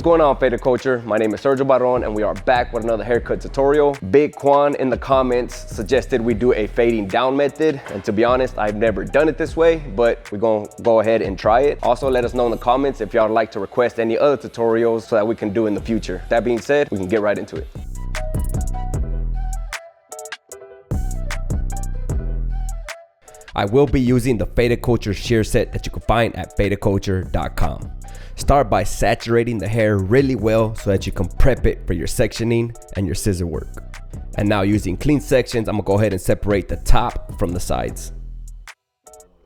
What's going on, Faded Culture? My name is Sergio Barron and we are back with another haircut tutorial. Big Quan in the comments suggested we do a fading down method, and to be honest, I've never done it this way, but we're gonna go ahead and try it. Also, let us know in the comments if y'all would like to request any other tutorials so that we can do in the future. That being said, we can get right into it. I will be using the Faded Culture shear set that you can find at fadedculture.com. Start by saturating the hair really well so that you can prep it for your sectioning and your scissor work. And now, using clean sections, I'm gonna go ahead and separate the top from the sides.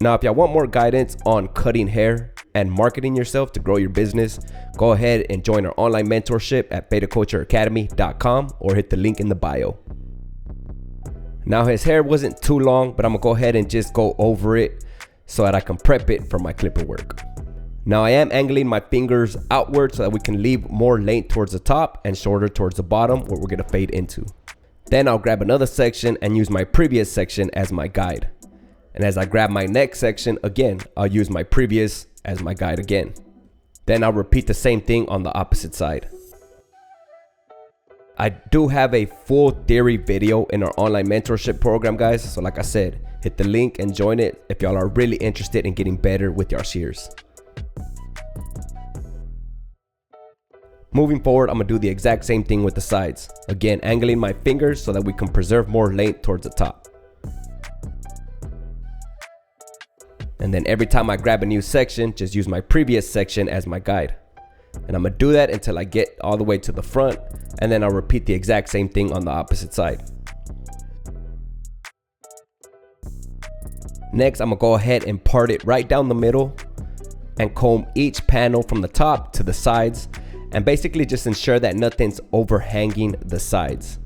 Now, if y'all want more guidance on cutting hair and marketing yourself to grow your business, go ahead and join our online mentorship at fadedcultureacademy.com or hit the link in the bio. Now, his hair wasn't too long, but I'm gonna go ahead and just go over it so that I can prep it for my clipper work. Now, I am angling my fingers outward so that we can leave more length towards the top and shorter towards the bottom where we're gonna fade into. Then I'll grab another section and use my previous section as my guide. And as I grab my next section again, I'll use my previous as my guide again. Then I'll repeat the same thing on the opposite side. I do have a full theory video in our online mentorship program, guys. So like I said, hit the link and join it if y'all are really interested in getting better with your shears. Moving forward, I'm gonna do the exact same thing with the sides. Again, angling my fingers so that we can preserve more length towards the top. And then every time I grab a new section, just use my previous section as my guide. And I'm gonna do that until I get all the way to the front, and then I'll repeat the exact same thing on the opposite side. Next, I'm gonna go ahead and part it right down the middle and comb each panel from the top to the sides, and basically just ensure that nothing's overhanging the sides.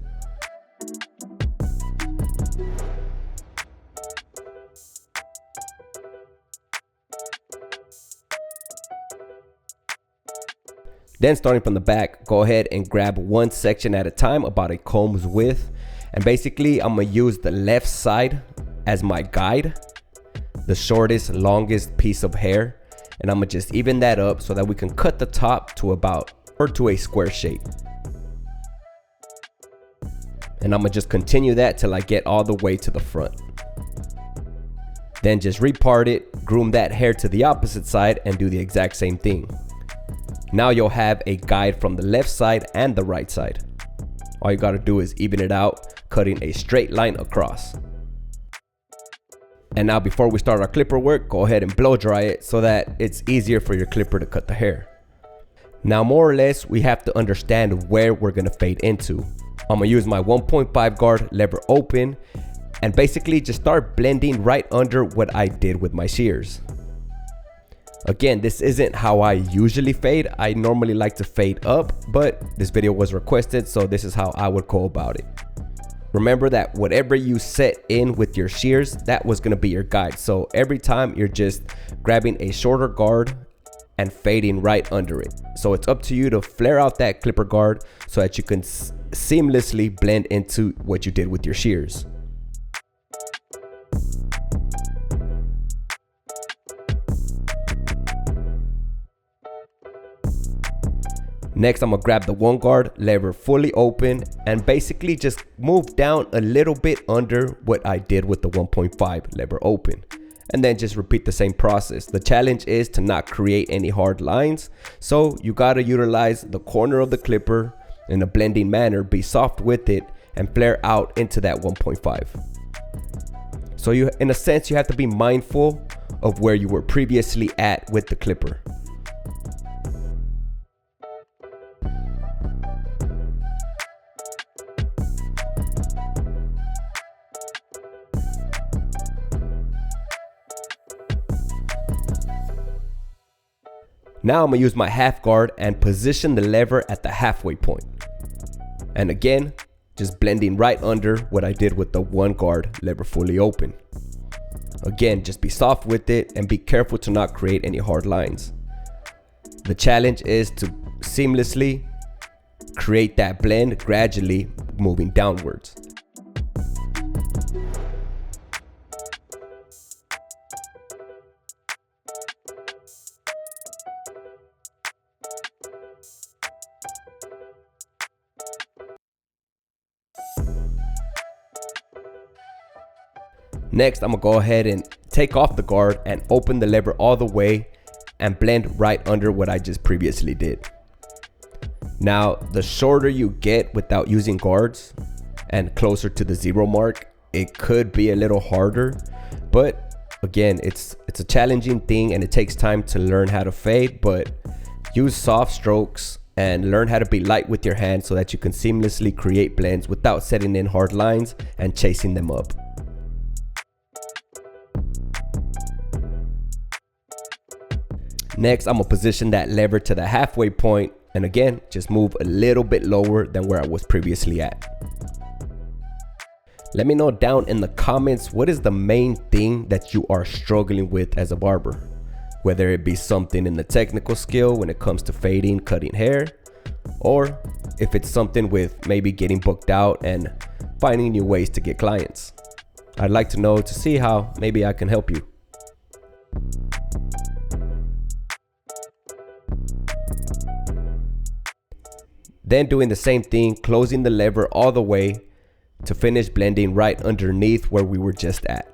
Then, starting from the back, go ahead and grab one section at a time, about a comb's width. And basically, I'm gonna use the left side as my guide, the shortest, longest piece of hair. And I'm gonna just even that up so that we can cut the top to to a square shape. And I'm gonna just continue that till I get all the way to the front. Then just repart it, groom that hair to the opposite side, and do the exact same thing. Now you'll have a guide from the left side and the right side. All you gotta do is even it out, cutting a straight line across. And now, before we start our clipper work, go ahead and blow dry it so that it's easier for your clipper to cut the hair. Now, more or less, we have to understand where we're gonna fade into. I'm gonna use my 1.5 guard lever open and basically just start blending right under what I did with my shears. Again, this isn't how I usually fade. I normally like to fade up, but this video was requested, so this is how I would go about it. Remember that whatever you set in with your shears, that was gonna be your guide. So every time you're just grabbing a shorter guard and fading right under it. So it's up to you to flare out that clipper guard so that you can seamlessly blend into what you did with your shears. Next, I'm gonna grab the 1 guard lever fully open and basically just move down a little bit under what I did with the 1.5 lever open. And then just repeat the same process. The challenge is to not create any hard lines. So you gotta utilize the corner of the clipper in a blending manner, be soft with it, and flare out into that 1.5. So in a sense, you have to be mindful of where you were previously at with the clipper. Now I'm gonna use my half guard and position the lever at the halfway point. And again, just blending right under what I did with the 1 guard lever fully open. Again, just be soft with it and be careful to not create any hard lines. The challenge is to seamlessly create that blend, gradually moving downwards. Next, I'm gonna go ahead and take off the guard and open the lever all the way and blend right under what I just previously did. Now, the shorter you get without using guards and closer to the 0 mark, it could be a little harder, but again, it's a challenging thing and it takes time to learn how to fade, but use soft strokes and learn how to be light with your hands so that you can seamlessly create blends without setting in hard lines and chasing them up. Next, I'm gonna position that lever to the halfway point, and again, just move a little bit lower than where I was previously at. Let me know down in the comments, what is the main thing that you are struggling with as a barber? Whether it be something in the technical skill when it comes to fading, cutting hair, or if it's something with maybe getting booked out and finding new ways to get clients. I'd like to know to see how maybe I can help you. Then doing the same thing, closing the lever all the way to finish blending right underneath where we were just at.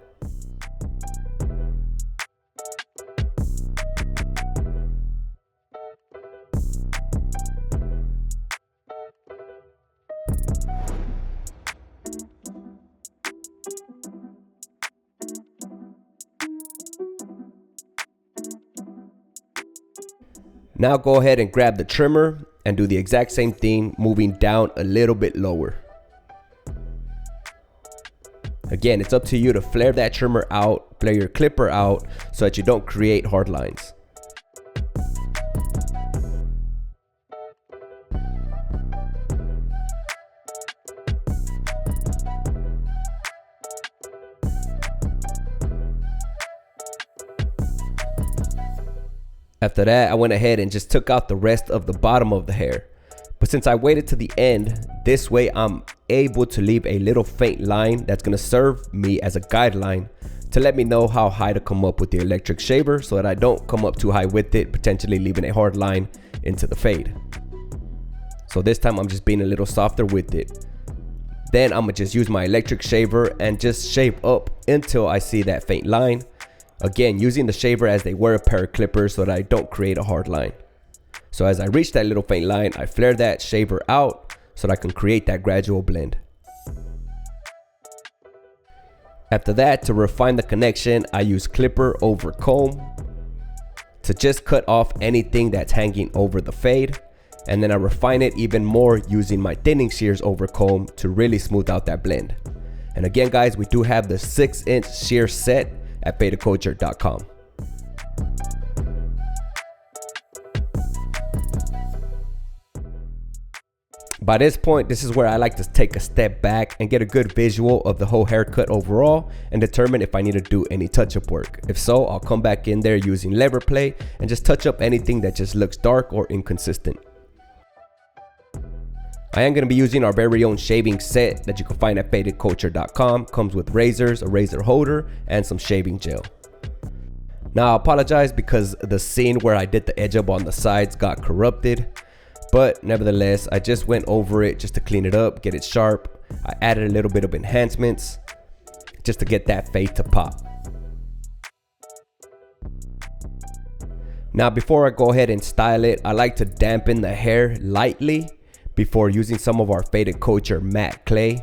Now go ahead and grab the trimmer and do the exact same thing, moving down a little bit lower. Again, it's up to you to flare that trimmer out, flare your clipper out so that you don't create hard lines. After that, I went ahead and just took out the rest of the bottom of the hair. But since I waited to the end, this way I'm able to leave a little faint line that's gonna serve me as a guideline to let me know how high to come up with the electric shaver so that I don't come up too high with it, potentially leaving a hard line into the fade. So this time I'm just being a little softer with it. Then I'm gonna just use my electric shaver and just shave up until I see that faint line. Again, using the shaver as they were a pair of clippers so that I don't create a hard line. So as I reach that little faint line, I flare that shaver out so that I can create that gradual blend. After that, to refine the connection, I use clipper over comb to just cut off anything that's hanging over the fade. And then I refine it even more using my thinning shears over comb to really smooth out that blend. And again, guys, we do have the 6-inch shear set at betaculture.com. By this point, this is where I like to take a step back and get a good visual of the whole haircut overall and determine if I need to do any touch-up work. If so, I'll come back in there using lever play and just touch up anything that just looks dark or inconsistent. I am going to be using our very own shaving set that you can find at betaculture.com. Comes with razors, a razor holder, and some shaving gel. Now I apologize because the scene where I did the edge up on the sides got corrupted, but nevertheless I just went over it just to clean it up, get it sharp. I added a little bit of enhancements just to get that fade to pop. Now before I go ahead and style it, I like to dampen the hair lightly before using some of our Faded Culture matte clay.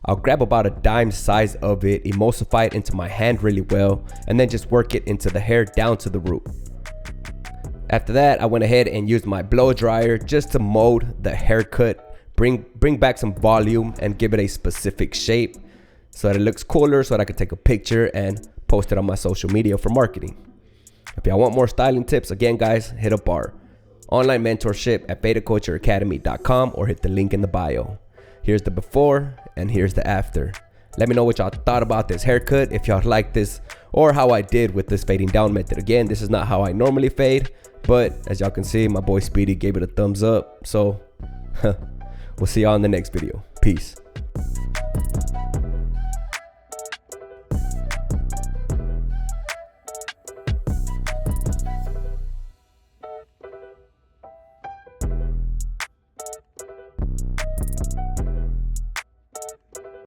I'll grab about a dime size of it, emulsify it into my hand really well, and then just work it into the hair down to the root. After that, I went ahead and used my blow dryer just to mold the haircut, bring back some volume and give it a specific shape so that it looks cooler, so that I can take a picture and post it on my social media for marketing. If y'all want more styling tips, again guys, hit up our online mentorship at betacultureacademy.com or hit the link in the bio. Here's the before and here's the after. Let me know what y'all thought about this haircut, if y'all like this or how I did with this fading down method. Again, this is not how I normally fade, but as y'all can see, my boy Speedy gave it a thumbs up. So we'll see y'all in the next video. Peace.